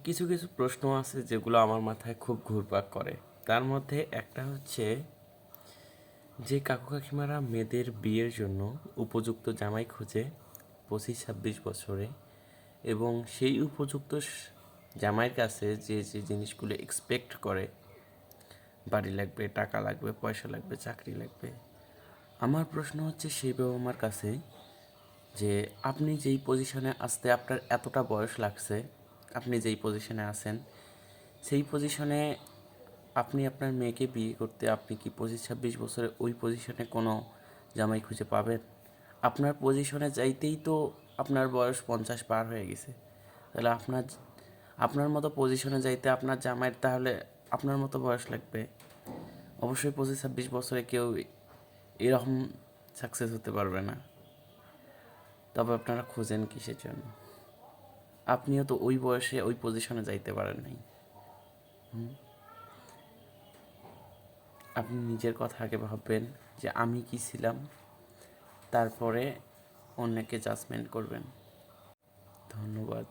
কিছু কিছু প্রশ্ন আছে যেগুলো আমার মাথায় খুব ঘুরপাক করে। তার মধ্যে একটা হচ্ছে যে কাকু কাকিমারা মেয়েদের বিয়ের জন্য উপযুক্ত জামাই খোঁজে 25-26 বছরে, এবং সেই উপযুক্ত জামাইয়ের কাছে যে যে জিনিসগুলো এক্সপেক্ট করে, বাড়ি লাগবে, টাকা লাগবে, পয়সা লাগবে, চাকরি লাগবে, আমার প্রশ্ন হচ্ছে সেই বাবা মার কাছে যে আপনি যেই পজিশনে আসতে আপনার এতটা বয়স লাগছে, আপনি যেই পজিশনে আছেন সেই পজিশনে আপনি আপনার মেয়েকে বিয়ে করতে আপনি কি 25-26 বছরে ওই পজিশনে কোনো জামাই খুঁজে পাবেন? আপনার পজিশনে যাইতেই তো আপনার বয়স 50 পার হয়ে গেছে। তাহলে আপনার মতো পজিশনে যাইতে আপনার জামাইয়ের তাহলে আপনার মতো বয়স লাগবে। অবশ্যই 25-26 বছরে কেউ এরকম সাকসেস হতে পারবে না। তবে আপনারা খোঁজেন কিসের জন্য? আপনিও তো ওই বয়সে ওই পজিশনে যাইতে পারেন নাই। আপনি নিজের কথা আগে ভাববেন যে আমি কি ছিলাম, তারপরে অন্যকে জাজমেন্ট করবেন। ধন্যবাদ।